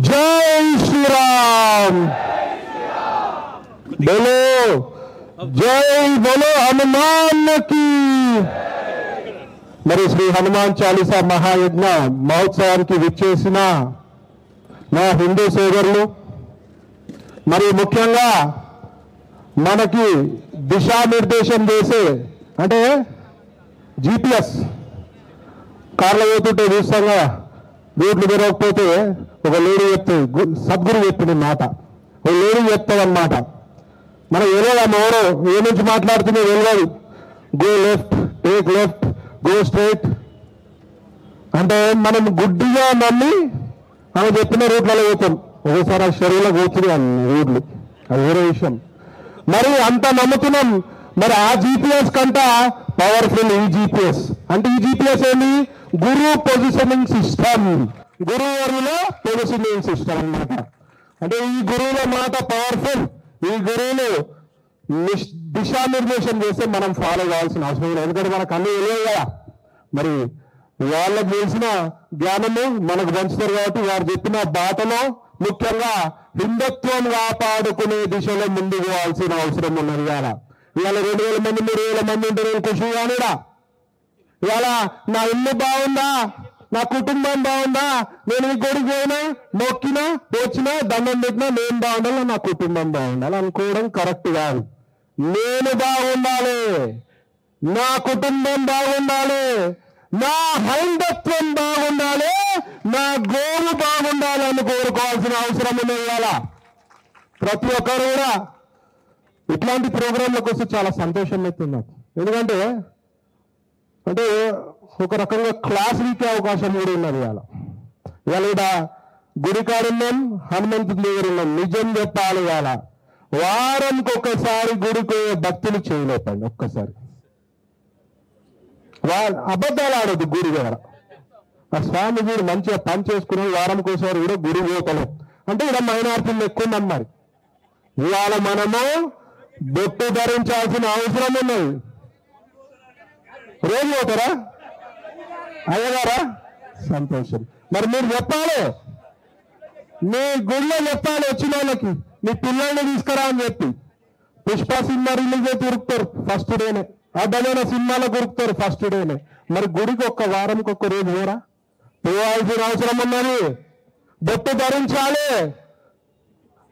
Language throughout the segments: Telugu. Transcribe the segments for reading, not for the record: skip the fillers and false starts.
జై శ్రీరామ్ బోలో జై బోలో హనుమాన్ కి. మరి శ్రీ హనుమాన్ చాలీసా మహాయజ్ఞ మహోత్సవానికి విచ్చేసిన నా హిందూ సోదరులు, మరి ముఖ్యంగా మనకి దిశానిర్దేశం చేసే అంటే GPS కార్లో పోతుంటే చూస్తాగా రోడ్లు తిరగకపోతే ఒక లేడీ చెప్తుంది, సద్గురు చెప్పింది మాట, ఒక లేడీ చెప్తుంది అన్నమాట. మనం తెలియదు ఎవరో ఏ నుంచి మాట్లాడుతుందో తెలియదు. Go left, take left, go straight అంటే మనం గుడ్డిగా నమ్మి ఆమె చెప్పిన రూట్లలో పోతాం. ఒకసారి ఆ శరీరంలో పోతుంది అన్ని రోడ్లు, అది వేరే విషయం. మరి అంత నమ్ముతున్నాం. మరి ఆ GPS కంటే పవర్ఫుల్ ఈ GPS. అంటే ఈ GPS ఏంటి? గురు పొజిషనింగ్ సిస్టమ్, గురువుల పొజిషనింగ్ సిస్టమ్ అన్నమాట. అంటే ఈ గురువుల మాట పవర్ఫుల్. ఈ గురువులు దిశానిర్దేశం చేస్తే మనం ఫాలో కావాల్సిన అవసరం లేదు. ఎందుకంటే మనకు అన్ని తెలియదు కదా. మరి వాళ్ళకు తెలిసిన జ్ఞానము మనకు పంచుతారు కాబట్టి వారు చెప్పిన బాటలో ముఖ్యంగా హిందుత్వం కాపాడుకునే దిశలో ముందుకు పోవాల్సిన అవసరం ఉన్నది. ఇవాళ 2000 మంది 3000 మంది ఉంటే నేను ఖుషిగానేడా? ఇవాళ నా ఇల్లు బాగుందా, నా కుటుంబం బాగుందా, నేను ఈ గుడికి పోయినా, మొక్కినా, వచ్చినా, దండం పెట్టినా నేను బాగుండాలి, నా కుటుంబం బాగుండాలి అనుకోవడం కరెక్ట్ కాదు. నేను బాగుండాలి, నా కుటుంబం బాగుండాలి, నా హైందత్వం బాగుండాలి, నా గోలు బాగుండాలి అని కోరుకోవాల్సిన అవసరం ఉన్నది. ఇవాళ ప్రతి ఒక్కరు కూడా ఇట్లాంటి ప్రోగ్రాంలకు వస్తే చాలా సంతోషం అవుతుంది నాకు. ఎందుకంటే ఒక రకంగా క్లాస్ వీకే అవకాశం కూడా ఉన్నది. ఇవాళ ఇక్కడ గుడికాడున్నాం, హనుమంతుడి దగ్గర ఉన్నాం. నిజం చెప్పాలి, ఇవాళ వారంకి ఒక్కసారి గుడికి భక్తులు చేయలేపండి. ఒక్కసారి అబద్ధాలు ఆడద్దు గుడి దగ్గర. ఆ స్వామి గుడి మంచిగా పని చేసుకుని వారంకి ఒకసారి కూడా గుడి పోతలేం అంటే ఇక్కడ మైనార్టీలు ఎక్కువ ఉన్నాం. మరి ఇవాళ మనము బొట్టు ధరించాల్సిన అవసరం ఉన్నది. రోజు పోతారా అయ్యగారా? సంతోషం. మరి మీరు చెప్పాలి, మీ గుళ్ళో చెప్పాలి వచ్చిన వాళ్ళకి, మీ పిల్లల్ని తీసుకురా అని చెప్పి. పుష్ప సినిమా రిలీజ్ అయితే ఉరుకుతారు ఫస్ట్ డేనే, అడ్డమైన సినిమాలకు ఉరుకుతారు ఫస్ట్ డేనే. మరి గుడికి ఒక్క వారంకి ఒక్క రోజు పోరా? పోవాల్సిన అవసరం ఉన్నది. బొట్టు ధరించాలి.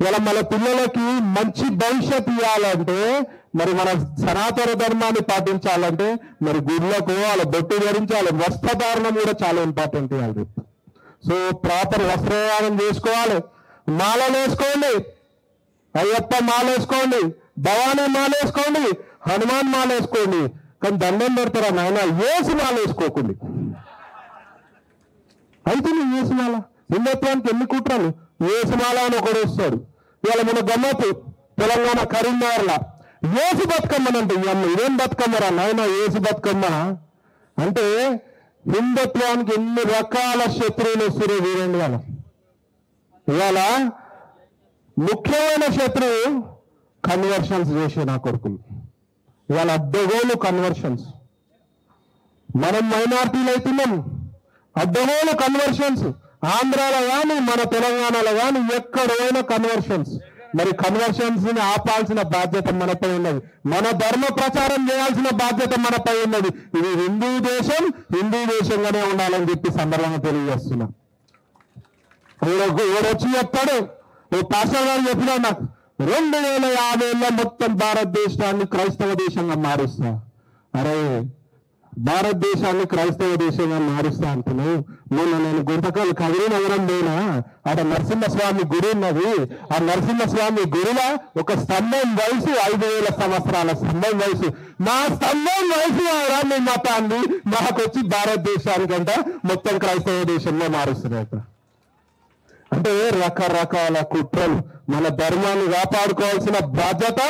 ఇలా మన పిల్లలకి మంచి భవిష్యత్తు ఇవ్వాలంటే, మరి మన సనాతన ధర్మాన్ని పాటించాలంటే మరి గుళ్ళకు వాళ్ళ బొట్టు ధరించాలి. వస్త్రధారణం కూడా చాలా ఇంపార్టెంట్ ఇవ్వాలి. సో ప్రాపర్ వస్త్రధారణం చేసుకోవాలి. మాలలు వేసుకోండి, అయ్యప్ప మాల వేసుకోండి, భవానీ మాల వేసుకోండి, హనుమాన్ మాల వేసుకోండి. కానీ దండం పెడతారా నాయన? ఏసు మాల వేసుకోకండి. అయితే నువ్వు ఏసుమాల హిందుత్వానికి ఎన్ని కుట్రలు. ఏసుమాల అని ఒకడు వస్తాడు. ఇవాళ మన గమ్మత్తు తెలంగాణ కరీంనగర్లా ఏసు బతుకమ్మనంటే ఇదేం బతుకమ్మరా నాయన? ఏసు బతుకమ్మ అంటే హిందుత్వానికి ఎన్ని రకాల శత్రువులు వస్తున్నాయి చూడండి. ఇవాళ ముఖ్యమైన శత్రువు కన్వర్షన్స్ చేసే నా కొడుకులు. ఇవాళ అడ్డగోలు కన్వర్షన్స్. మనం మైనార్టీలు అవుతున్నాం, అడ్డగోలు కన్వర్షన్స్. ఆంధ్రాలో కానీ మన తెలంగాణలో కానీ ఎక్కడైనా కన్వర్షన్స్. మరి కన్వర్షన్స్ ని ఆపాల్సిన బాధ్యత మనపై ఉన్నది. మన ధర్మ ప్రచారం చేయాల్సిన బాధ్యత మనపై ఉన్నది. ఇది హిందూ దేశం, హిందూ దేశంగానే ఉండాలని చెప్పి సందర్భంగా తెలియజేస్తున్నా. వచ్చి చెప్తాడు, ఓ పాస్టర్ గారు చెప్పినా నాకు 2050 మొత్తం భారతదేశాన్ని క్రైస్తవ దేశంగా మారుస్తా. అరే భారతదేశాన్ని క్రైస్తవ దేశంగా మారుస్తా అంటున్నావు. మొన్న నేను గుంతకల్ కదిరి నగరం పోయినా, ఆడ నరసింహస్వామి గుడి ఉన్నది. ఆ నరసింహస్వామి గుడిలో ఒక స్తంభం వయసు 5000 సంవత్సరాల స్తంభం వయసు. మా స్తంభం వయసు మీ మతాన్ని మాకొచ్చి భారతదేశానికంట మొత్తం క్రైస్తవ దేశంలో మారుస్తున్నట్టు. అంటే రకరకాల కుట్రలు. మన ధర్మాన్ని కాపాడుకోవాల్సిన బాధ్యత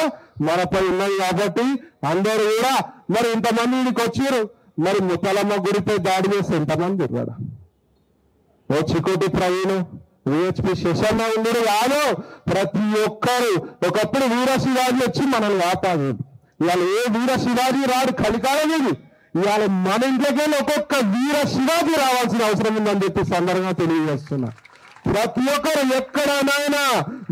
మనపై ఉన్నది. కాబట్టి అందరూ కూడా మరి ఇంతమంది వీడికి వచ్చారు. మరి ముత్తలమ్మ గుడిపై దాడి చేస్తే ఎంతమంది తిరిగాడు? ఓ చికోటి ప్రవీణ్, VHP శశన్న ఉండరు కాదు. ప్రతి ఒక్కరు ఒకప్పుడు వీర శివాజీ వచ్చి మనల్ని కాపాడు. ఇవాళ ఏ వీర శివాజీ రాడు, కలికాలం ఇది. ఇవాళ మన ఇంట్లోకి ఒక్కొక్క వీర శివాజీ రావాల్సిన అవసరం ఉందని చెప్పి సందర్భంగా తెలియజేస్తున్నా. ప్రతి ఒక్కరు ఎక్కడనైనా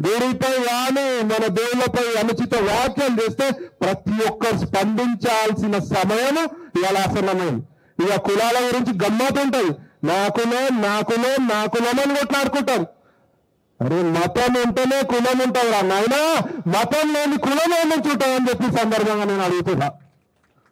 గుడిపై కానీ మన దేవుళ్ళపై అనుచిత వ్యాఖ్యలు చేస్తే ప్రతి ఒక్కరు స్పందించాల్సిన సమయం ఇవాళ ఆసన్నమైంది. ఇక కులాల గురించి గమ్మత్ ఉంటుంది. నాకులమని కొట్లాడుకుంటారు. అరే మతం ఉంటేనే కులం ఉంటుంది రా నాయనా, మతం లేని కులం ఏమించి ఉంటుందని చెప్పి సందర్భంగా నేను అడుగుతున్నా.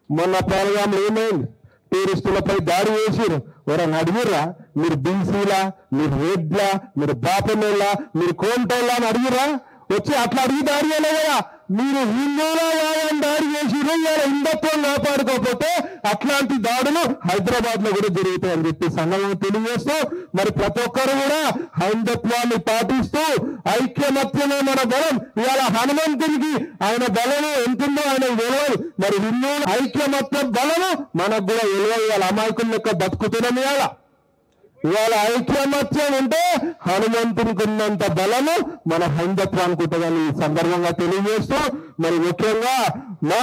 మొన్న ప్రోగ్రాంలో ఏమైంది? టూరిస్టులపై దాడి చేసిరు. ఎవరైనా అడిగిర్రా? మీరు బీసీలా, మీరు రెడ్లా, మీరు బాపనోళ్ళ, మీరు కోంటోళ్ళ అని అడిగిరా? వచ్చి అట్లా అడిగి దాడి చేయలేదు కదా. మీరు హిందువుల వాళ్ళని దాడి చేసిరు. ఇవాళ హిందుత్వం కాపాడుకోకపోతే అట్లాంటి దాడులు హైదరాబాద్ లో కూడా జరుగుతాయని చెప్పి సంఘంగా తెలియజేస్తూ, మరి ప్రతి ఒక్కరు కూడా హైందత్వాన్ని పాటిస్తూ ఐక్యమత్యమే మన బలం. ఇవాళ హనుమంతునికి ఆయన బలము ఎంతుందో ఆయన తెలియదు. మరి హిందువుల ఐక్యమత్య బలము మనకు కూడా తెలియదు. ఇవాళ అమాయకుల యొక్క బతుకుతున్నాం. ఇవాళ ఐక్యమత్యం ఉంటే హనుమంతునికి ఉన్నంత బలము మన హైందత్వానికి ఉంటుందని ఈ సందర్భంగా తెలియజేస్తూ, మరి ముఖ్యంగా మా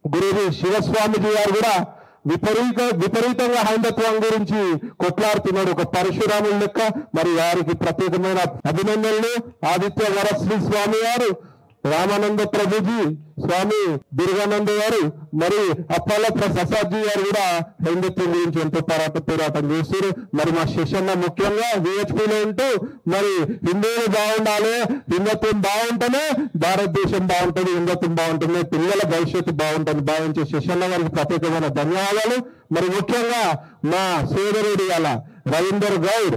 గురువు శివస్వామిజీ గారు కూడా విపరీతంగా హైందత్వం గురించి కొట్లాడుతున్నాడు. ఒక పరశురాముల లెక్క. మరి వారికి ప్రత్యేకమైన అభినందనలు. ఆదిత్య వరశ్రీ స్వామి గారు, రామానంద ప్రభుజీ, స్వామి దుర్గానంద గారు, మరి అప్పాల ప్రసాద్జీ గారు కూడా హైందత్వం గురించి ఎంతో పోరాటం చేస్తారు. మరి మా శిష్యన్న ముఖ్యంగా విహెచ్పీలో ఉంటూ మరి హిందువులు బాగుండాలి, హిందుత్వం బాగుంటేనే భారతదేశం బాగుంటుంది, హిందుత్వం బాగుంటుంది, పిల్లల భవిష్యత్తు బాగుంటుంది భావించే శిష్యన్న గారికి ప్రత్యేకమైన ధన్యవాదాలు. మరి ముఖ్యంగా మా సోదరుడు అలా రవీందర్ గౌడ్,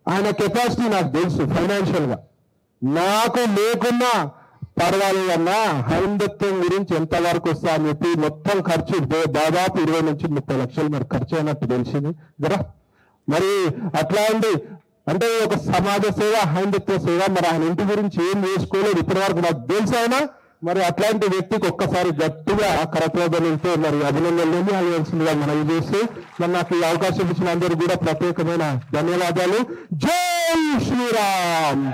ఆయన కెపాసిటీ నాకు తెలుసు. ఫైనాన్షియల్ గా నాకు లేకున్నా పర్వాలేదన్నా హైందత్వం గురించి ఎంతవరకు వస్తా అని చెప్పి మొత్తం ఖర్చు దాదాపు 20 నుంచి 30 లక్షలు మరి ఖర్చు అయినట్టు తెలిసింది కదా. మరి అట్లా అంటే ఒక సమాజ సేవ, హైందత్వ సేవ. మరి ఆయన ఇంటి గురించి ఏం చేసుకోలేదు ఇప్పటి వరకు నాకు తెలుసు. అయినా మరి అట్లాంటి వ్యక్తికి ఒక్కసారి గట్టిగా కరప్రదలతో మరి అభినందనలు అలవలసిందిగా మనం చేస్తూ, మరి నాకు ఈ అవకాశం ఇచ్చిన అందరూ కూడా ప్రత్యేకమైన ధన్యవాదాలు. జై శ్రీరామ్.